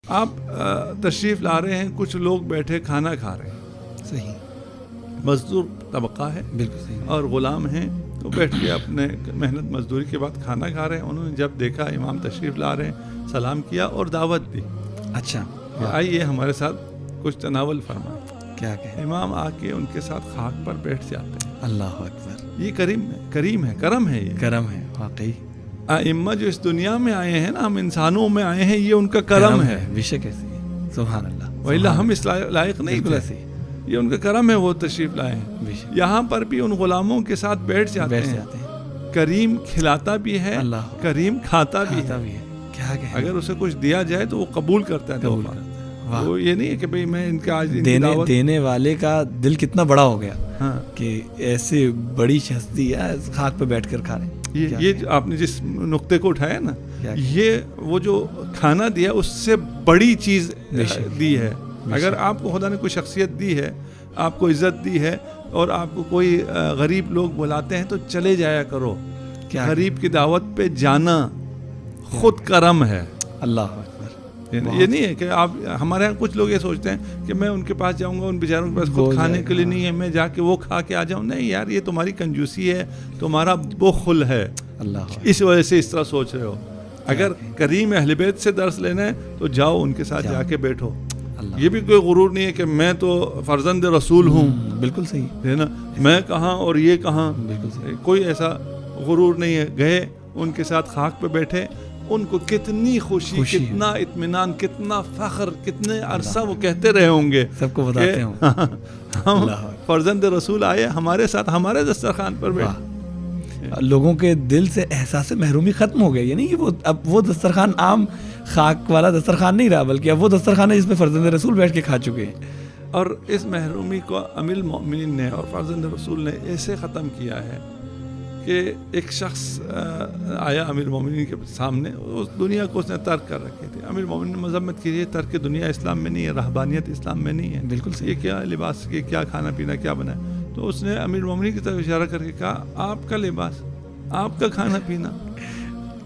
آپ تشریف لا رہے ہیں، کچھ لوگ بیٹھے کھانا کھا رہے ہیں، صحیح، مزدور طبقہ ہے بالکل صحیح، اور غلام ہیں، تو بیٹھ کے اپنے محنت مزدوری کے بعد کھانا کھا رہے ہیں. انہوں نے جب دیکھا امام تشریف لا رہے ہیں، سلام کیا اور دعوت دی اچھا کہ آئیے ہمارے ساتھ کچھ تناول فرمائیں. کیا کہیں، امام آ کے ان کے ساتھ خاک پر بیٹھ جاتے ہیں. اللہ اکبر، یہ کریم ہے، کرم ہے. یہ کرم ہے واقعی. ائمہ جو اس دنیا میں آئے ہیں نا، ہم انسانوں میں آئے ہیں، یہ ان کا کرم ہے. بے شک ایسی ہے، سبحان اللہ. وإلا ہم اس لائق نہیں بالکل تھے. ایسی، یہ ان کا کرم ہے، وہ تشریف لائے ہیں. بے شک یہاں پر بھی ان غلاموں کے ساتھ بیٹھ جاتے ہیں. کریم کھلاتا بھی ہے، اللہ، کریم کھاتا بھی کھاتا ہے. بھی ہے. کیا کہیں، اگر اسے کچھ دیا جائے تو وہ قبول کرتا ہے. قبول تحفہ. کرتا ہے. واہ، وہ یہ نہیں ہے کہ بھئی میں ان کا آج ان کی دعوت. دینے والے کا دل کتنا بڑا ہو گیا ہاں، کہ ایسے بڑی ہستی ہے خاک پہ بیٹھ کر کھا رہے ہیں. یہ جو آپ نے جس نقطے کو اٹھایا نا، کیا یہ وہ جو کھانا دیا اس سے بڑی چیز بے شک، دی ہے. بے اگر شک. آپ کو خدا نے کوئی شخصیت دی ہے، آپ کو عزت دی ہے، اور آپ کو کوئی غریب لوگ بلاتے ہیں تو چلے جایا کرو. کیا غریب کی دعوت پہ جانا خود کرم ہے. اللہ اکبر. یہ نہیں ہے کہ آپ، ہمارے یہاں کچھ لوگ یہ سوچتے ہیں کہ میں ان کے پاس جاؤں گا، ان بیچاروں کے پاس خود کھانے کے لیے نہیں ہے، میں جا کے وہ کھا کے آ جاؤں. نہیں یار، یہ تمہاری کنجوسی ہے، تمہارا بخل ہے، اللہ اس وجہ سے اس طرح سوچ رہے ہو. اگر کریم اہل بیت سے درس لینا ہے تو جاؤ ان کے ساتھ جا کے بیٹھو. اللہ، یہ بھی کوئی غرور نہیں ہے کہ میں تو فرزند رسول ہوں، بالکل صحیح، ہے نا، میں کہاں اور یہ کہاں. بالکل صحیح. کوئی ایسا غرور نہیں ہے. گئے ان کے ساتھ خاک پہ بیٹھے، ان کو کتنی خوشی، کتنا اطمینان، کتنا فخر، کتنے عرصہ وہ کہتے رہے ہوں گے سب کو بتاتے ہوں ہم فرزند رسول آئے ہمارے ساتھ، ہمارے دسترخوان پر بیٹھے. لوگوں کے دل سے احساس محرومی ختم ہو گیا. یعنی کہ اب وہ دسترخوان عام خاک والا دسترخوان نہیں رہا، بلکہ اب وہ دسترخوان ہے جس پہ فرزند رسول بیٹھ کے کھا چکے ہیں. اور اس محرومی کو امیر المؤمنین نے اور فرزند رسول نے ایسے ختم کیا ہے کہ ایک شخص آیا امیر المؤمنین کے سامنے، اس دنیا کو اس نے ترک کر رکھی تھی. امیر المؤمنین نے مذمت کی، یہ ترک دنیا اسلام میں نہیں ہے، رہبانیت اسلام میں نہیں ہے. بالکل صحیح. یہ کیا لباس، یہ کیا کھانا پینا کیا بنا ہے. تو اس نے امیر المؤمنین کی طرف اشارہ کر کے کہا، آپ کا لباس، آپ کا کھانا پینا،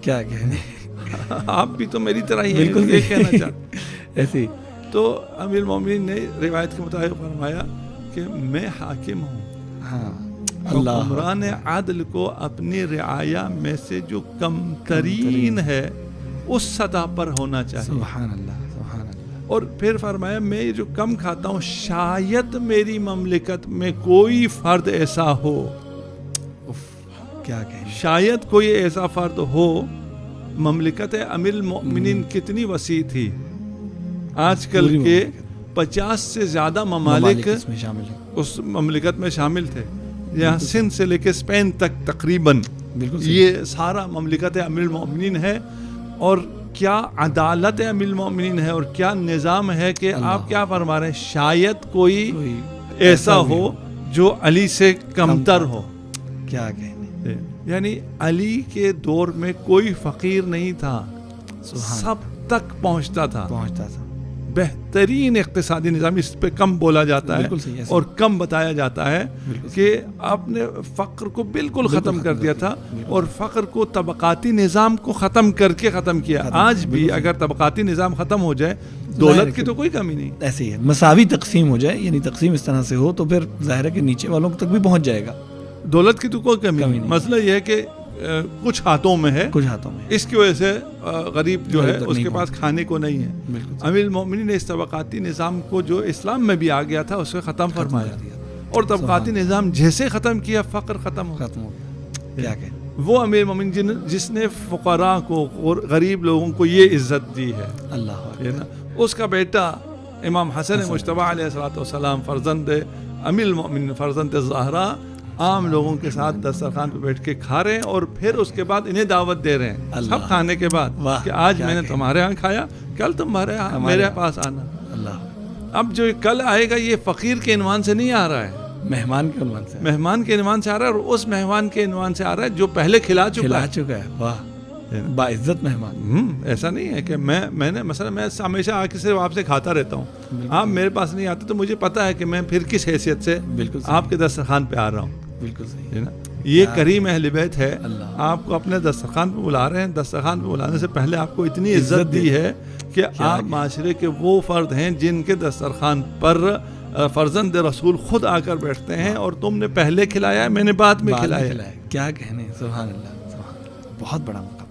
کیا کہنے، آپ بھی تو میری طرح ہی ہیں. بالکل یہ کہنا چاہتے ایسی. تو امیر المؤمنین نے روایت کے مطابق فرمایا کہ میں حاکم ہوں، ہاں، اللہ، حکمران عدل کو اپنی رعایا میں سے جو کم ترین ہے اس سطح پر ہونا چاہیے. سبحان اللہ، سبحان اللہ. اور پھر فرمایا میں یہ جو کم کھاتا ہوں، شاید میری مملکت میں کوئی فرد ایسا ہو، کیا کہیں، شاید کوئی ایسا فرد ہو. مملکت امیر المؤمنین کتنی وسیع تھی. آج کل کے 50 سے زیادہ ممالک اس میں شامل ہیں. اس مملکت میں شامل تھے. یہاں سندھ سے لے کے اسپین تک تقریباً بالکل یہ سارا مملکت امیر المؤمنین ہے. اور کیا عدالت امیر المؤمنین ہے اور کیا نظام ہے کہ آپ کیا فرما رہے ہیں، شاید کوئی ایسا ہو جو علی سے کمتر ہو. کیا کہنے، یعنی علی کے دور میں کوئی فقیر نہیں تھا، سب تک پہنچتا تھا. بہترین اقتصادی نظام، اس پہ کم بولا جاتا ہے اور کم بتایا جاتا ہے کہ آپ نے فقر کو بالکل ختم کر دیا تھا، اور فقر کو طبقاتی نظام کو ختم کر کے ختم کیا. آج بھی اگر طبقاتی نظام ختم ہو جائے، دولت کی تو کوئی کمی نہیں. ایسے ہی ہے، مساوی تقسیم ہو جائے، یعنی تقسیم اس طرح سے ہو تو پھر ظاہر ہے کہ نیچے والوں تک بھی پہنچ جائے گا. دولت کی تو کوئی کمی نہیں. مسئلہ یہ ہے کہ کچھ ہاتھوں میں ہے، کچھ ہاتھوں میں، اس کی وجہ سے غریب جو ہے اس کے پاس کھانے کو نہیں ہے. امیر المؤمنین نے اس طبقاتی نظام کو جو اسلام میں بھی آ گیا تھا اس کو ختم فرمایا، اور طبقاتی نظام جیسے ختم کیا، فقر ختم ہو گیا. کیا کہ وہ امیر المؤمنین جس نے فقراء کو اور غریب لوگوں کو یہ عزت دی ہے. اللہ، اس کا بیٹا امام حسن مجتبی علیہ الصلوۃ والسلام، فرزند امیر المؤمنین، فرزند زہرا، عام لوگوں کے ساتھ دسترخوان پہ بیٹھ کے کھا رہے ہیں، اور پھر اس کے بعد انہیں دعوت دے رہے ہیں سب کھانے کے بعد کہ آج میں نے تمہارے ہاں کھایا، کل تمہارے ہاں میرے پاس آنا. اب جو کل آئے گا یہ فقیر کے عنوان سے نہیں آ رہا ہے، مہمان کے عنوان سے، مہمان کے عنوان سے آ رہا ہے، اور اس مہمان کے عنوان سے آ رہا ہے جو پہلے کھلا چکا ہے. واہ، باعزت مہمان. ایسا نہیں ہے کہ میں نے مثلا میں ہمیشہ آ کے صرف آپ سے کھاتا رہتا ہوں، آپ میرے پاس نہیں آتے تو مجھے پتا ہے کہ میں پھر کس حیثیت سے آپ کے دسترخوان پہ آ رہا ہوں. بالکل صحیح ہے نا. یہ کریم اہل بیت ہے. آپ کو اپنے دسترخوان پہ بلا رہے ہیں, دسترخوان پہ بلانے سے پہلے آپ کو اتنی عزت دی ہے کہ آپ معاشرے کے وہ فرد ہیں جن کے دسترخوان پر فرزند رسول خود آ کر بیٹھتے ہیں, اور تم نے پہلے کھلایا ہے, میں نے بعد میں کھلایا. کیا کہنے, سبحان اللہ, بہت بڑا مقام.